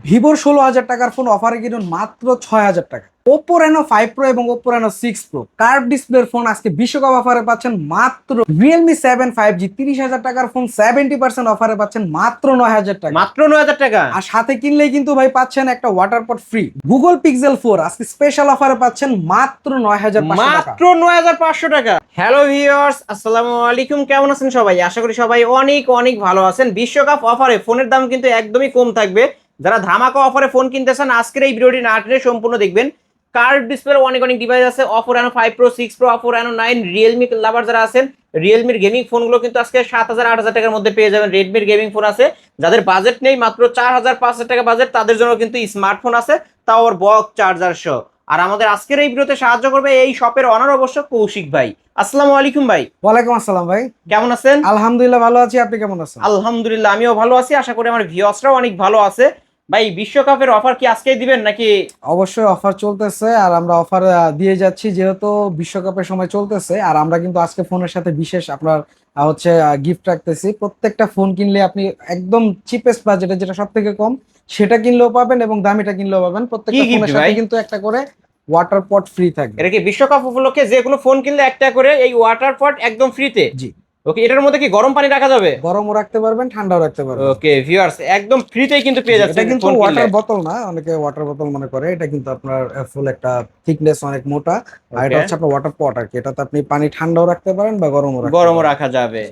ভিভোর 16,000 টাকার ফোন অফারে কিনুন মাত্র 6,000 টাকা। ওপো রেনো 5 প্রো এবং ওপো রেনো 6 প্রো কার্ভ ডিসপ্লের ফোন আজকে বিশ্বকাপ অফারে পাচ্ছেন মাত্র। রিয়েলমি 7 5G 30,000 টাকার ফোন 70% অফারে পাচ্ছেন মাত্র 9,000 টাকা। মাত্র 9,000 টাকা। আর সাথে কিনলেই কিন্তু ভাই পাচ্ছেন একটা ওয়াটার পট ফ্রি। গুগল পিক্সেল 4 আজকে স্পেশাল অফারে পাচ্ছেন মাত্র 9,500 টাকা। মাত্র 9,500 টাকা। হ্যালো ভিউয়ার্স, আসসালামু আলাইকুম। কেমন আছেন সবাই? আশা করি সবাই অনেক অনেক ভালো আছেন। বিশ্বকাপ অফারে ফোনের দাম কিন্তু একদমই কম থাকবে। যারা ধামাকা অফারে ফোন কিনতে চান আজকের এই ভিডিওটি না টেনে সম্পূর্ণ দেখবেন। কার্ভ ডিসপ্লের অনেক অনেক ডিভাইস আছে। Oppo Reno 5 pro 6 pro, Oppo Reno 9, realme lover যারা আছেন রিয়েলমির গেমিং ফোনগুলো কিন্তু আজকে 7,000 8,000 টাকার মধ্যে পেয়ে যাবেন। রেডমির গেমিং ফোন আছে। যাদের বাজেট নেই, মাত্র 4,000 5,000 টাকা বাজেট, তাদের জন্য কিন্তু স্মার্টফোন আছে, তাও আবার বক্স চার্জার সহ। আর আমাদের আজকের এই ভিডিওতে সাহায্য করবে এই শপের অনার অবশ্য কৌশিক ভাই। আসসালামু আলাইকুম ভাই। ওয়ালাইকুম আসসালাম ভাই, কেমন আছেন? আলহামদুলিল্লাহ ভালো আছি, আপনি কেমন আছেন? আলহামদুলিল্লাহ আমিও ভালো আছি। আশা করি আমার ভিউয়ার্সরাও অনেক ভালো আছে। ভাই, বিশ্বকাপের অফার কি আজকেই দিবেন নাকি? অবশ্যই অফার চলতেছে, আর আমরা অফার দিয়ে যাচ্ছি যেহেতু বিশ্বকাপের সময় চলতেছে। আর আমরা কিন্তু আজকে ফোনের সাথে বিশেষ আপনার হচ্ছে গিফট রাখতেছি। প্রত্যেকটা ফোন কিনলে আপনি একদম চিপেস্ট বাজেটে যেটা সব থেকে কম সেটা কিনলেও পাবেন এবং দামিটা কিনলেও পাবেন। প্রত্যেকটা কি gift ফোনের সাথে ভাই? কিন্তু একটা করে ওয়াটার পট ফ্রি থাকবে। এটা কি বিশ্বকাপ উপলক্ষে যে কোনো ফোন কিনলে একটা করে এই ওয়াটার পট একদম ফ্রিতে? জি, ওকে, এটার মধ্যে কি গরম পানি রাখা যাবে? গরমও রাখতে পারবেন, ঠান্ডাও রাখতে পারবেন। ওকে ভিউয়ার্স, একদম ফ্রিতেই কিন্তু পেয়ে এটা যাচ্ছেন কিন্তু ফোন কিনলে। ওয়াটার বোতল না, অনেকে ওয়াটার বোতল মনে করে। এটা কিন্তু আপনার ফুল একটা থিকনেস অনেক মোটা। আর এটা ওকে, হচ্ছে আপনার ওয়াটার পট আর কি। এটাতে আপনি পানি ঠান্ডাও রাখতে পারেন বা গরমও রাখতে গরমও পারেন। রাখা যাবে।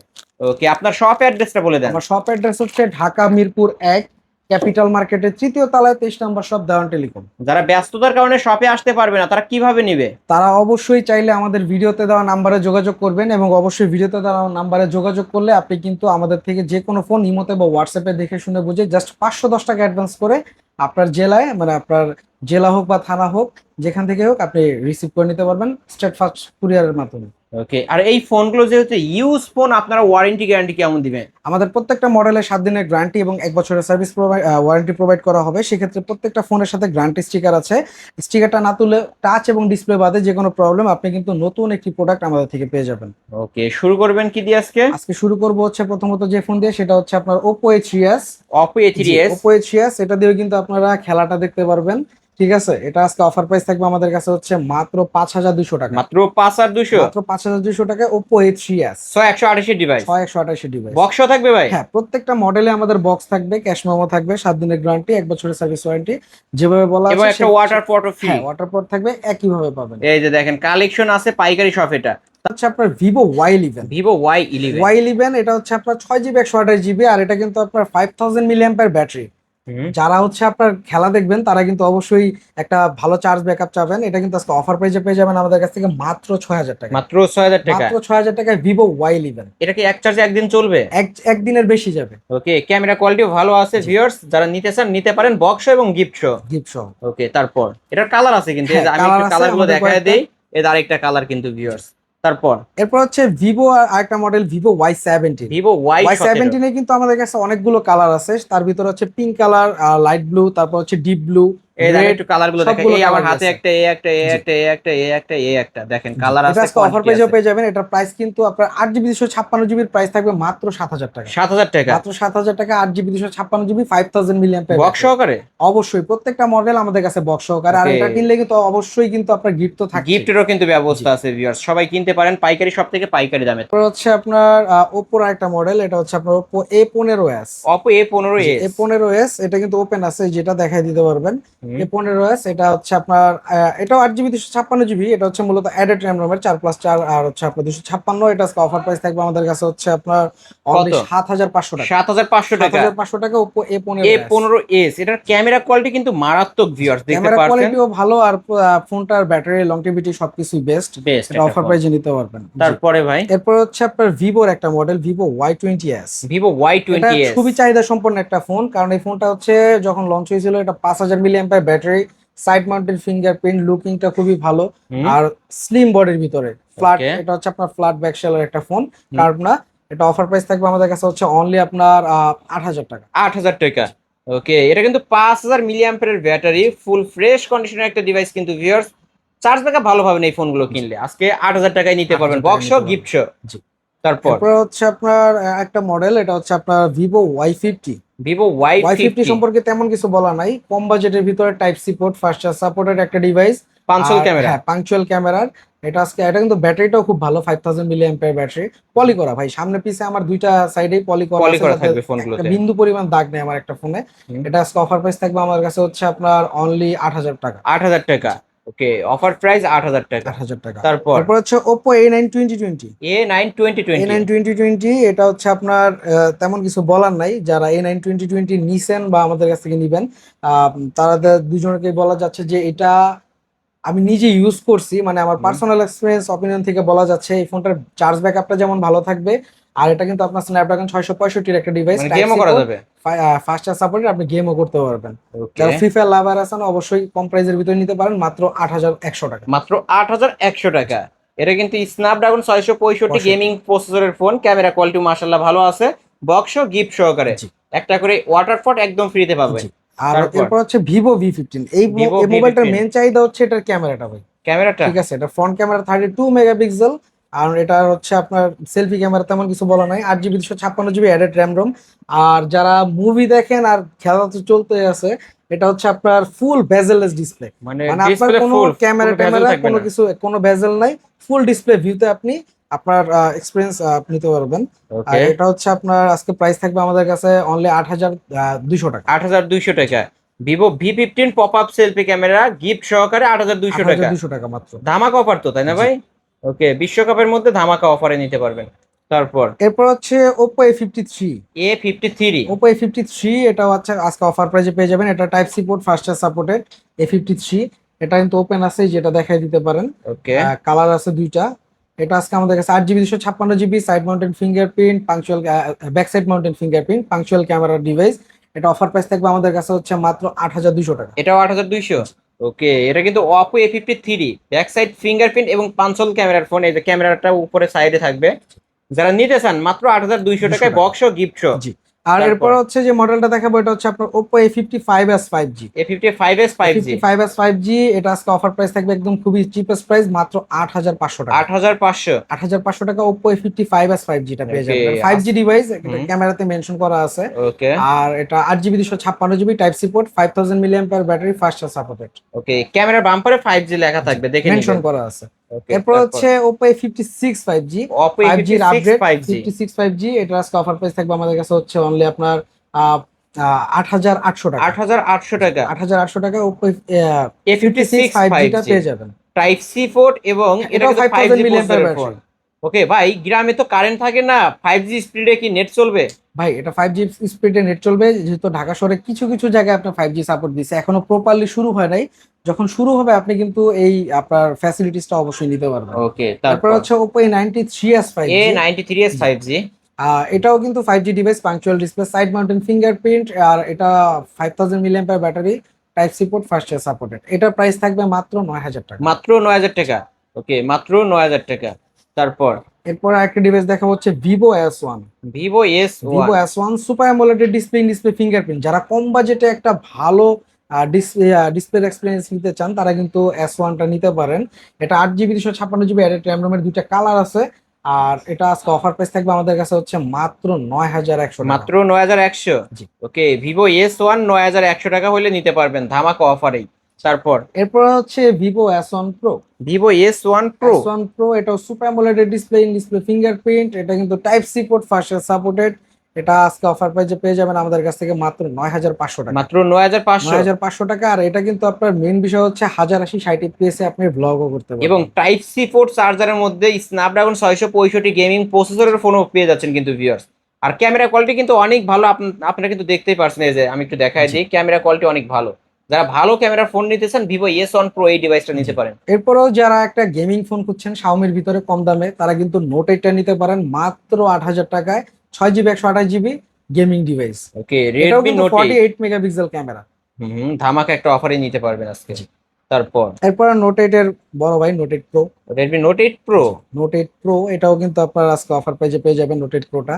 ওকে, আপনার শপ অ্যাড্রেসটা বলে দেন। আমার শপ অ্যাড্রেস হচ্ছে ঢাকা মিরপুর 1, ক্যাপিটাল মার্কেটের 3য় তলায় 23 নম্বর শপ, দেওয়ান টেলিকম। যারা ব্যস্ততার কারণে শপে আসতে পারবে না তারা কিভাবে নিবে? তারা অবশ্যই চাইলে আমাদের ভিডিওতে দেওয়া নাম্বারে যোগাযোগ করবেন, এবং অবশ্যই ভিডিওতে দেওয়া নাম্বারে যোগাযোগ করলে আপনি কিন্তু আমাদের থেকে যে কোনো ফোন ইমোতে বা হোয়াটসঅ্যাপে দেখে শুনে বুঝে জাস্ট 510 টাকা অ্যাডভান্স করে আপনার জেলায়, মানে আপনার জেলা হোক বা থানা হোক, যেখান থেকে হোক আপনি রিসিভ করে নিতে পারবেন স্টেট ফাস্ট কুরিয়ারের মাধ্যমে। ওকে, আর এই ফোনগুলো যে হচ্ছে ইউজ ফোন, আপনারা ওয়ারেন্টি গ্যারান্টি কেমন দিবেন? আমাদের প্রত্যেকটা মডেলে 7 দিনের গ্যারান্টি এবং 1 বছরের সার্ভিস ওয়ারেন্টি প্রোভাইড করা হবে। সেক্ষেত্রে প্রত্যেকটা ফোনের সাথে গ্যারান্টি স্টিকার আছে। স্টিকারটা না তুলে টাচ এবং ডিসপ্লে বাদে যে কোনো প্রবলেম আপনি কিন্তু নতুন একটি প্রোডাক্ট আমাদের থেকে পেয়ে যাবেন। ওকে, শুরু করবেন কি দিয়ে আজকে? আজকে শুরু করব হচ্ছে প্রথমত যে ফোন দিয়ে, সেটা হচ্ছে আপনার Oppo A3s। Oppo A3s। Oppo A3s, এটা দিয়েও কিন্তু আপনারা খেলাটা দেখতে পারবেন। ঠিক আছে, এটা আজকে অফার প্রাইস থাকবে আমাদের কাছে হচ্ছে মাত্র 5,200 টাকা। মাত্র 5,200? মাত্র 5,200 টাকায় Oppo A3s 128 ডিভাইস, 128 ডিভাইস। বক্সও থাকবে ভাই? হ্যাঁ, প্রত্যেকটা মডেলে আমাদের বক্স থাকবে, ক্যাশ মেমো থাকবে, 7 দিনের গ্যারান্টি, 1 বছরের সার্ভিস ওয়ারেন্টি, যেভাবে বলা এবং আছে একটা ওয়াটার পটও ফ্রি। হ্যাঁ, ওয়াটার পট থাকবে, একই ভাবে পাবেন। এই যে দেখেন, কালেকশন আছে পাইকারি শপ। এটা হচ্ছে আপনার Vivo Y11। Vivo Y11। Y11 এটা হচ্ছে আপনার 6GB 128GB, আর এটা কিন্তু আপনার 5000 মিলিঅ্যাম্পিয়ার ব্যাটারি। যারা হচ্ছে আপনার খেলা দেখবেন তারা কিন্তু অবশ্যই একটা ভালো চার্জ ব্যাকআপ চাবেন। এটা কিন্তু আজকে অফার প্রাইসে পেয়ে যাবেন আমাদের কাছ থেকে মাত্র 6,000 টাকা। মাত্র 6,000 টাকা। মাত্র 6,000 টাকায় Vivo Y11। এটা কি এক চার্জে একদিন চলবে? একদিনের বেশি যাবে। ওকে, ক্যামেরা কোয়ালিটিও ভালো আছে ভিউয়ার্স, যারা নিতে চান নিতে পারেন, বক্স এবং গিফট শো। গিফট সহ। ওকে, তারপর এটার কালার আছে কিন্তু, এই যে হ্যাঁ, আমি একটু colour আছে কালারগুলো আমাদের দেখায় কয়েকটা। দেই। এর আরেকটা কালার কিন্তু ভিউয়ার্স। তারপর এরপর হচ্ছে ভিভো আর আরেকটা model Vivo Y17। Vivo Y17। Y17 এ কিন্তু আমাদের কাছে অনেকগুলো কালার আছে। তার ভিতরে হচ্ছে পিঙ্ক কালার, লাইট ব্লু, তারপর হচ্ছে ডিপ ব্লু, এই দেখেন রেড, একটু কালারগুলো দেখেন। সবগুলো এই আমার colour হাতে আছে। একটা, এই একটা, এই একটা, এই একটা, এই একটা, এই একটা, দেখেন কালার এটা আছে, আজকে অফার প্রাইসেও পেয়ে যাবেন। এটার প্রাইস কিন্তু আপনার 8GB 256GB প্রাইস থাকবে মাত্র 7,000 টাকা। 7,000 টাকা মাত্র 7,000 টাকা, 8GB 256GB, 5000 মিলিঅ্যাম্পিয়ার বক্স সহকারে। অবশ্যই প্রত্যেকটা মডেল আমাদের কাছে বক্স সহকারে। আর Okay. এটা কিনলে কিন্তু অবশ্যই কিন্তু আপনার গিফট তো থাকবে। গিফটেরও কিন্তু ব্যবস্থা আছে ভিউয়ার্স, সবাই কিনতে পারেন পাইকারি সব থেকে পাইকারি দামে। তারপর হচ্ছে আপনার Oppo র একটা মডেল, এটা হচ্ছে আপনার Oppo A15s। Oppo A15s। A15s এটা কিন্তু ওপেন আছে, যেটা দেখাই দিতে পারবেন। A15s এটা হচ্ছে আপনার এটাও 8GB 256GB। এটা হচ্ছে মূলত অ্যাডেড র্যাম রমের 4+4, আর হচ্ছে আপনার 256। এটা আজকে অফার প্রাইস থাকবে আমাদের কাছে হচ্ছে আপনার অনলি 7,500 টাকা। 7,500 টাকা। 7,500 টাকা Oppo A15s। A15s, এটার ক্যামেরা কোয়ালিটি কিন্তু মারাত্মক ভিউয়ার্স, দেখতে ক্যামেরা পাচ্ছেন। কোয়ালিটিও ভালো, আর ফোনটার ব্যাটারি লংটিভিটি সবকিছুই বেস্ট। বেস্ট এটা অফার প্রাইসে নিতে পারবেন। তারপরে ভাই এরপর হচ্ছে আপনার ভিভোর একটা মডেল Vivo Y20s। Vivo এটা Y20s। খুবই চাহিদা সম্পন্ন একটা ফোন, কারণ এই ফোনটা হচ্ছে যখন লঞ্চ হয়েছিল এটা 5000 milliampere battery, side mounted fingerprint, লুকিংটা খুবই ভালো, আর স্লিম বডির ভিতরে ফ্ল্যাট। Okay. এটা হচ্ছে আপনার ফ্ল্যাট ব্যাক শেলের একটা ফোন, কার্ভ না। এটা অফার প্রাইস থাকবে আমাদের কাছে হচ্ছে অনলি আপনার 8,000 টাকা। 8,000 টাকা। ওকে, এটা কিন্তু 5000 মিলিঅ্যাম্পিয়ারের ব্যাটারি, ফুল ফ্রেশ কন্ডিশনের একটা ডিভাইস কিন্তু ভিউয়ার্স। চার্জ ব্যাকআপ ভালো পাবেন এই ফোনগুলো কিনলে। আজকে 8,000 টাকায় নিতে পারবেন, 8,000 বক্স টাকায় গিফট শো। জি। তারপর এরপর হচ্ছে আপনার একটা মডেল, এটা হচ্ছে আপনার Vivo Y50। Vivo Y Y50 fifty সম্পর্কে তেমন কিছু বলা নাই, কম বাজেটের ভিতরে type C port, fast charge supported একটা ডিভাইস। পাঁচশো ক্যামেরা। হ্যাঁ, পাঞ্চুয়াল ক্যামেরার। এটা কিন্তু ব্যাটারিটাও খুব ভালো, 5000 মিলি অ্যাম্পিয়ার ব্যাটারি। পলি করা ভাই, সামনে পিছে আমার দুইটা সাইডেই পলি করা পলি আছে, করা যাতে থাকবে একটা ফোনগুলোতে। বিন্দু পরিমাণ দাগ নেই আমার একটা ফোনে। এটা আজকে অফার প্রাইস থাকবে আমার কাছে হচ্ছে আপনার অনলি 8000 টাকা। 8000 টাকা। ওকে, অফার প্রাইস 8000 টাকা। 8000 টাকা। তারপর এরপর হচ্ছে Oppo A9 2020। A9 2020। A9 2020 এটা হচ্ছে আপনার তেমন কিছু বলার নাই, যারা A9 2020 নিছেন বা আমাদের কাছ থেকে নিবেন তাদের দুজনকে বলা যাচ্ছে যে এটা আমি নিজে ইউজ করছি, মানে আমার পার্সোনাল এক্সপিরিয়েন্স অপিনিয়ন থেকে বলা যাচ্ছে এই ফোনটার চার্জ ব্যাকআপটা যেমন ভালো থাকবে, আর এটা কিন্তু আপনার স্ন্যাপড্রাগন 665 একটা ডিভাইস, মানে গেমও করা যাবে। ফাস্ট চার্জ সাপোর্টেড, আপনি গেমও করতে পারবেন। ওকে, যারা ফ্রি ফায়ার লাভার আছেন অবশ্যই কম প্রাইসের ভিতরে নিতে পারেন, মাত্র 8100 টাকা। মাত্র 8100 টাকা। এটা কিন্তু স্ন্যাপড্রাগন 665 গেমিং প্রসেসরের ফোন। ক্যামেরা কোয়ালিটি মাশাআল্লাহ ভালো আছে, বক্স গিফট সহকারে। জি। একটা করে ওয়াটার ফট একদম ফ্রিতে পাবেন। জি। আর তারপর এরপর হচ্ছে ভিভো V15। এই Vivo এই মোবাইলটার V15 মেন চাহিদা হচ্ছে এটার ক্যামেরাটা ভাই। ক্যামেরাটা। ঠিক আছে, এটা ফ্রন্ট ক্যামেরা 32 মেগাপিক্সেল, আর এটা হচ্ছে আপনার সেলফি ক্যামেরা, তেমন কিছু বলা নাই। 8 GB 256 GB added RAM ROM. আর যারা মুভি দেখেন আর খেলা তো চলতে আছে, এটা হচ্ছে আপনার ফুল বেজেললেস ডিসপ্লে, মানে মানে আপনার ডিসপ্লে কোনো ফুল ক্যামেরা ট্যামেরা কোনো থাকবে কিছু, কোনো বেজেল নাই, ফুল ডিসপ্লে ভিউতে আপনি আপনার এক্সপিরিয়েন্স নিতে পারবেন। আর ওকে, এটা হচ্ছে আপনার আজকে প্রাইস থাকবে আমাদের কাছে অনলি 8200 টাকা। 8200 টাকা। Vivo V15 pop up selfie camera gift সহকারে 8200 টাকা। 8200 টাকা মাত্র। ধামাকা অফার তো, তাই না জি। ভাই? ওকে, বিশ্বকাপের মধ্যে ধামাকা অফারে নিতে পারবেন। তারপর এরপর হচ্ছে Oppo A53। A53। Oppo A53 এটাও হচ্ছে আজকে অফার প্রাইসে পেয়ে যাবেন। এটা type C port, fast charge supported A53। এটা কিন্তু ওপেন আছে, যেটা দেখাই দিতে পারেন। ওকে, কালার আছে দুইটা। এটা আজকে আমাদের কাছে 8 GB 256 GB, side mounted fingerprint, punctual back side mounted fingerprint, punctual camera device. এটা অফার প্রাইস থাকবে আমাদের কাছে হচ্ছে মাত্র 8200 টাকা। এটাও 8200। ওকে, এটা কিন্তু Oppo A53 back side fingerprint এবং পাঁচল ক্যামেরার ফোন। এই যে ক্যামেরাটা উপরে সাইডে থাকবে। যারা নিতে চান মাত্র 8200 টাকায় বক্স ও গিফট সহ। জি। আর তারপর এরপর হচ্ছে যে মডেলটা দেখাবো, এটা হচ্ছে আপনার Oppo A55s 5G। A55s 5G। 55s 5G এটা আজকে অফার প্রাইস থাকবে একদম খুবই চিপেস্ট প্রাইস, মাত্র 8500 টাকা। 8500। 8500 টাকা Oppo A55s 5G টা পেয়ে Okay, যাবেন। 5G ডিভাইস, এটা হুম। ক্যামেরাতে মেনশন করা আছে। ওকে, আর এটা 8 GB 256 GB type C port, 5000 milli ampere battery, fast charge supported okay, ক্যামেরার বাম্পারে 5G লেখা থাকবে, দেখে মেনশন নিবেন। করা আছে। ওকে, এরপর হচ্ছে Oppo A56 5G। Oppo 5G এর A56 আপডেট 5G 56 5G, এটা আজকে অফার প্রাইস থাকবে আমাদের কাছে হচ্ছে অনলি আপনার 8800 টাকা। 8800 টাকা। 8800 টাকা Oppo A56 5G টা 5G পেয়ে যাবেন। টাইপ সি পোর্ট এবং এটা এটাও কিন্তু 5000 5G মিলি অ্যাম্পিয়ার প্রসেসরের ফোন। ব্যাটারি। ওকে ভাই, গ্রামে তো কারেন্ট থাকে না, 5G স্পিডে কি নেট চলবে? ভাই এটা 5G স্পিডে নেট চলবে, যেহেতু ঢাকা শহরে কিছু কিছু জায়গায় আপনার 5G সাপোর্ট দিচ্ছে, এখনো প্রপারলি শুরু হয় নাই। যখন শুরু হবে আপনি কিন্তু এই আপনার ফ্যাসিলিটিসটা অবশ্যই নিতে পারবেন। ওকে, তারপর তারপর হচ্ছে Oppo A93s 5G। A93s 5G। এটাও কিন্তু 5G ডিভাইস, পাঞ্চুয়াল ডিসপ্লে, সাইড মাউন্টেন ফিঙ্গারপ্রিন্ট, আর এটা 5000 milli ampere battery, type C port, fast charge supported. এটার প্রাইস থাকবে মাত্র 9000 টাকা। মাত্র 9000 টাকা। ওকে, মাত্র 9000 টাকা। তারপর এরপর একটা ডিভাইস দেখা হচ্ছে Vivo S1। Vivo Vivo S1। S1 super AMOLED display fingerprint, যারা কম বাজেটে একটা ভালো ডিসপ্লে এক্সপিরিয়েন্স নিতে চান তারা কিন্তু S1 টা নিতে পারেন। এটা 8 জিবি 256 জিবি অ্যাডেড র্যাম রোমের দুইটা কালার আছে। আর এটা আজকে অফার প্রাইস থাকবে আমাদের কাছে হচ্ছে মাত্র 9100 টাকা। মাত্র 9100। জি। ওকে, Vivo S1 9100 টাকা হলে নিতে পারবেন ধামাকা অফারেই। তারপর এরপর হচ্ছে Vivo S1 Pro। Vivo S1 Pro। S1 Pro এটাও সুপার অ্যামোলেড ডিসপ্লে ফিঙ্গারপ্রিন্ট, এটা কিন্তু type C port, fast charge supported. এটা আজকে অফার প্রাইসে পেয়ে যাবেন আমাদের কাছ থেকে মাত্র 9500 টাকা। মাত্র 9500। 9500 টাকা। আর এটা কিন্তু আপনার মেইন বিষয় হচ্ছে 1080 60 এফপিএস এ আপনি ব্লগও করতে পারবেন। এবং টাইপ সি পোর্ট চার্জারের মধ্যে স্ন্যাপড্রাগন 665 গেমিং প্রসেসরের ফোনও পেয়ে যাচ্ছেন কিন্তু ভিউয়ার্স। আর ক্যামেরা কোয়ালিটি কিন্তু অনেক ভালো, আপনারা কিন্তু দেখতেই পারছেন। এই যে আমি একটু দেখাই দিই, ক্যামেরা কোয়ালিটি অনেক ভালো। যারা ভালো ক্যামেরা ফোন নিতে চান Vivo S1 Pro এই ডিভাইসটা নিতে পারেন। এরপরেও যারা একটা গেমিং ফোন খুঁজছেন Xiaomi-র ভিতরে কম দামে, তারা কিন্তু Note 8 টা নিতে পারেন মাত্র 8000 টাকায়। 6 জিবি 128 জিবি গেমিং ডিভাইস। ওকে, এটাও Redmi কিন্তু Note 8। 48 megapixel camera. ধামাকা একটা অফারে নিতে পারবেন আজকে। তারপর এরপর Note 8 এর বড় ভাই Note 8 Pro। Redmi Note 8 Pro। Note 8 Pro এটাও কিন্তু আপনার আজকে অফার প্রাইসে পেয়ে যাবেন Note 8 Pro টা।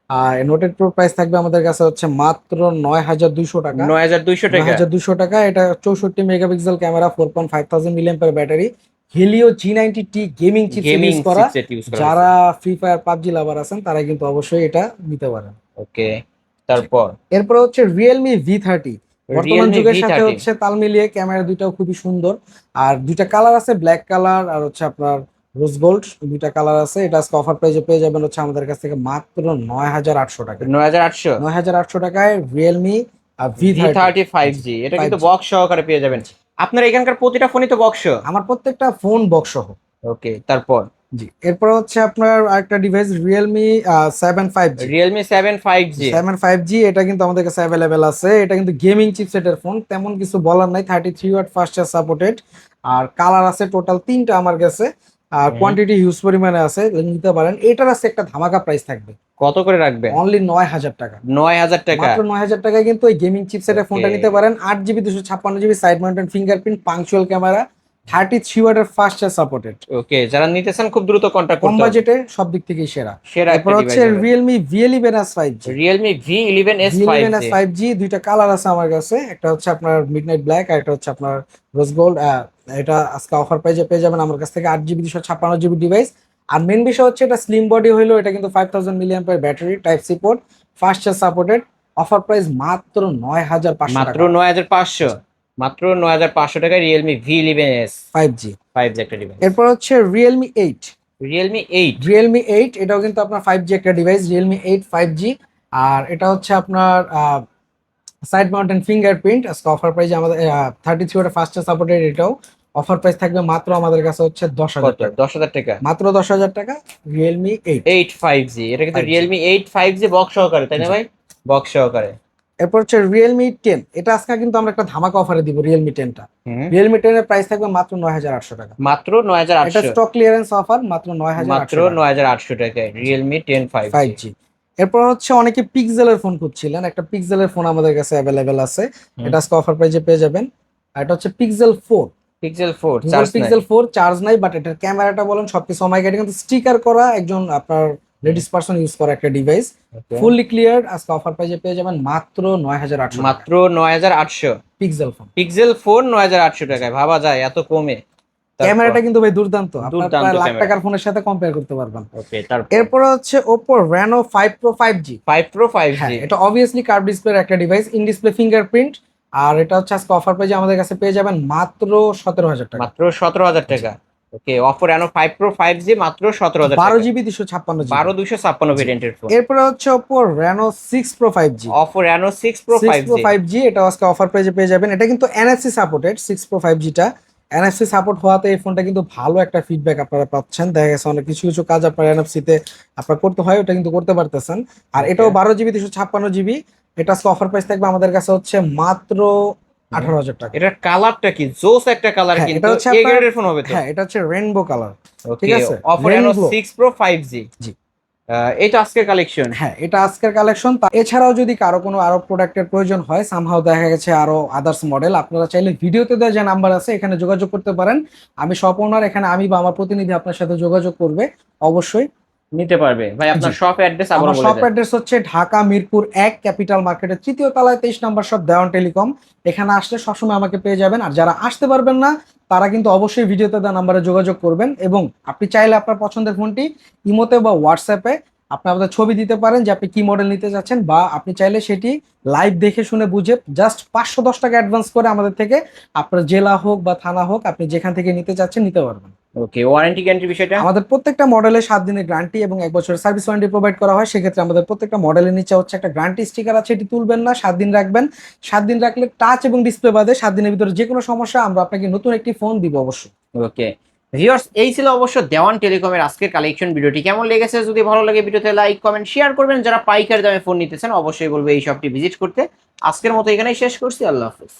আর Note 8 Pro প্রাইস থাকবে আমাদের কাছে হচ্ছে মাত্র 9200 টাকা। 9200 টাকা। 9200 টাকা। এটা 64 megapixel camera, 4.5000 milliampere battery, Helio G90T gaming chipset gaming use করা। চিপসেট ইউজ করা। যারা ফ্রি ফায়ার পাবজি লাভার আছেন তারা কিন্তু অবশ্যই এটা নিতে পারেন। ওকে, তারপর এরপর হচ্ছে রিয়েলমি V30। বর্তমান Realme যুগের সাথে V30 হচ্ছে তাল মিলিয়ে ক্যামেরা দুইটাও খুবই সুন্দর। আর দুইটা কালার আছে, ব্ল্যাক কালার আর হচ্ছে আপনার রোজ গোল্ড, দুইটা কালার আছে। এটা আজকে অফার প্রাইজে পেয়ে যাবেন হচ্ছে আমাদের কাছ থেকে মাত্র 9,800 টাকায়। 9800 9,800 টাকায় রিয়েলমি V30 V30 5G, এটা কিন্তু 5G। বক্স সহকারে পেয়ে যাবেন। আপনার এখানকার প্রতিটা ফোনই তো বক্স। আমার প্রত্যেকটা ফোন বক্স সহ। ওকে, তারপর জি, এরপর হচ্ছে আপনার আরেকটা device Realme 7 5G। Realme 7 5G। 7 5G এটা কিন্তু আমাদের কাছে অ্যাভেলেবেল আছে। এটা কিন্তু গেমিং চিপসেটের ফোন, তেমন কিছু বলার নাই। 33 ওয়াট ফাস্ট চার্জ সাপোর্টেড। আর কালার আছে টোটাল 3টা আমার কাছে। আর কোয়ান্টিটি হিউজ পরিমাণে আছে, নিতে পারেন। এটার আছে একটা ধামাকা প্রাইস থাকবে। কত করে রাখবেন? অনলি 9,000 টাকা। 9000 টাকা। মাত্র 9,000 টাকায় কিন্তু এই গেমিং চিপসেটের ফোনটা নিতে পারেন। 8GB 256GB side mounted fingerprint, punctual camera, 33 ওয়াটের ফাস্ট চার্জ সাপোর্টেড। ওকে, যারা নিতেছেন খুব দ্রুত কন্টাক্ট কম করতে হবে। বাজেটে সব দিক থেকেই সেরা। সেরা এরপর একটা হচ্ছে ডিভাইস হবে। Realme V11s 5G। Realme V11s 11s 5G। 5G দুইটা কালার আছে আমার কাছে। একটা হচ্ছে আপনার মিডনাইট ব্ল্যাক আর একটা হচ্ছে আপনার রোজ গোল্ড। এটা আজকে অফার প্রাইজে পেয়ে যাবেন আমার কাছ থেকে। 8GB 256GB device. আর মেন বিষয় হচ্ছে এটা স্লিম বডি হইলো, এটা কিন্তু 5000 mAh battery, type C port, fast charge supported. Offer price মাত্র 9,500 মাত্র টাকা। 9500। মাত্র 9500 টাকায় Realme V11s 5G। 5G একটা ডিভাইস। এরপর হচ্ছে রিয়েলমি 8। Realme 8। রিয়েলমি 8 এটাও কিন্তু আপনার 5G একটা ডিভাইস, রিয়েলমি 8 5G। আর এটা হচ্ছে আপনার সাইড মাউন্টেন ফিঙ্গারপ্রিন্ট। আজকে অফার প্রাইস আমাদের 33 ওয়াটের ফাস্ট চার্জ সাপোর্টেড। এটাও অফার প্রাইস থাকবে মাত্র আমাদের কাছে হচ্ছে 10,000 কত? টাকা। 10000 টাকা। মাত্র 10,000 টাকা রিয়েলমি 8। 8 5G, এটা কিন্তু 5G। Realme 8 5G বক্স সহকারে, তাই না জি। ভাই? বক্স সহকারে। এরপর হচ্ছে রিয়েলমি 10। এটা আজকে কিন্তু আমরা একটা ধামাকা অফারে দিব রিয়েলমি 10টা। রিয়েলমি 10 এর প্রাইস থাকবে মাত্র 9,800 টাকা। মাত্র এটা 9800। স্টক ক্লিয়ারেন্স অফার, মাত্র 9,800 মাত্র টাকা। 9800 টাকায় Realme 10 5G। 5G। এরপর হচ্ছে অনেকে পিক্সেলের ফোন খুঁজছিলেন, একটা পিক্সেলের ফোন আমাদের কাছে অ্যাভেলেবেল আছে। এটা আজকে অফার প্রাইজে পেয়ে যাবেন। আর এটা হচ্ছে পিক্সেল 4। Pixel 4 গুগল চার্জ নাই। পিক্সেল 4 চার্জ নাই, বাট এটার ক্যামেরাটা বলেন সবকিছু আমাকে, এটা কিন্তু স্টিকার করা একজন আপনার লেডিস পারসন ইউজ করা একটা ডিভাইস। Okay। Fully clear. আজকে অফার প্রাইজে পেয়ে যাবেন মাত্র 9,800 টাকা। মাত্র 9800। Pixel phone. Pixel 4 9800 টাকায়, ভাবা যায় এত কমে। ক্যামেরাটা কিন্তু ভাই দুর্দান্ত, আপনার দুর্দান্ত প্রায় লাখ ক্যামেরা। টাকার ফোনের সাথে কম্পেয়ার করতে পারবেন। ওকে, তারপর এরপর হচ্ছে Oppo Reno 5 Pro 5G। 5 Pro 5G। হ্যাঁ, এটা অবভিয়াসলি কার্ভ ডিসপ্লের একটা ডিভাইস, ইন ডিসপ্লে ফিঙ্গারপ্রিন্ট। আর এটা হচ্ছে আজকে অফার পেজে আমাদের কাছে পেয়ে যাবেন মাত্র 17,000 টাকা। মাত্র 17000 টাকা। ওকে, Oppo Reno 5 Pro 5G মাত্র 17000 টাকা। 12GB 256GB। 12256 ভেরিয়েন্টের ফোন। এরপর হচ্ছে Oppo Reno 6 Pro 5G। Oppo Reno 6 Pro 6 5G। Pro 5G এটা আজকে অফার প্রাইজে পেয়ে যাবেন। এটা কিন্তু NFC সাপোর্টেড 6 Pro 5G টা। NFC সাপোর্ট হওয়াতে এই ফোনটা কিন্তু ভালো একটা ফিডব্যাক আপনারা পাচ্ছেন। দেখা গেছে অনেক কিছু কিছু কাজ আপনার NFC তে আপনার করতে হয়, ওটা কিন্তু করতে পারতেছেন। আর এটাও 12GB 256GB। এটা আজকে অফার প্রাইস থাকবে আমাদের কাছে হচ্ছে মাত্র 18,000 টাকা। এটার কালারটা কি জোস একটা কালার, হ্যাঁ, কিন্তু এটা হচ্ছে এ আপনার- গ্রেডের ফোন হবে তো। হ্যাঁ, এটা হচ্ছে রেইনবো কালার। ওকে, ঠিক আছে, Oppo Reno Rainbow। 6 Pro 5G। জি। এটা আজকের কালেকশন। হ্যাঁ, এটা আজকের কালেকশন। এছাড়াও যদি কারো কোনো আরো প্রোডাক্টের প্রয়োজন হয়, সামহাও দেখা গেছে আরো আদার্স মডেল, আপনারা চাইলে ভিডিওতে দেওয়া যে নাম্বার আছে এখানে যোগাযোগ করতে পারেন। আমি শপ ওনার, এখানে আমি বা আমার প্রতিনিধি আপনার সাথে যোগাযোগ করবে অবশ্যই। নিতে পারবে ভাই। আপনার জি। শপ অ্যাড্রেস আবার আমার বলে শপ দেন। অ্যাড্রেস হচ্ছে ঢাকা মিরপুর 1 ক্যাপিটাল মার্কেটের 3য় তলায় 23 নম্বর শপ, দেওয়ান টেলিকম। এখানে আসলে সবসময় আমাকে পেয়ে যাবেন। আর যারা আসতে পারবেন না তারা কিন্তু অবশ্যই ভিডিওতে দেওয়া নাম্বারে যোগাযোগ করবেন। এবং আপনি চাইলে আপনার পছন্দের ফোনটি ইমোতে বা হোয়াটসঅ্যাপে আপনি আমাদের ছবি দিতে পারেন যে আপনি কি মডেল নিতে চাচ্ছেন, বা আপনি চাইলে সেটি লাইভ দেখে শুনে বুঝে জাস্ট 510 টাকা অ্যাডভান্স করে আমাদের থেকে আপনার জেলা হোক বা থানা হোক আপনি যেখান থেকে নিতে চাচ্ছেন নিতে পারবেন। ওকে, ওয়ারেন্টি গ্যারান্টি বিষয়টা? আমাদের প্রত্যেকটা মডেলে 7 দিনের গ্যারান্টি এবং 1 বছরের সার্ভিস ওয়ারেন্টি প্রোভাইড করা হয়। সেক্ষেত্রে আমাদের প্রত্যেকটা মডেলের নিচে হচ্ছে একটা গ্যারান্টি স্টিকার আছে, এটি তুলবেন না, 7 দিন রাখবেন। 7 দিন রাখলে টাচ এবং ডিসপ্লে বাদে 7 দিনের ভিতরে যে কোনো সমস্যা আমরা আপনাকে নতুন একটি ফোন দিব অবশ্যই। ওকে ভিউয়ার্স, এই ছিল অবশ্য দেওয়ান টেলিকমের আজকের কালেকশন। ভিডিওটি কেমন লেগেছে যদি ভালো লাগে ভিডিওতে লাইক কমেন্ট শেয়ার করবেন। যারা পাইকারি দামে ফোন নিতেছেন অবশ্যই বলবো এই শপটি ভিজিট করতে। আজকের মতো এখানেই শেষ করছি। আল্লাহ হাফেজ।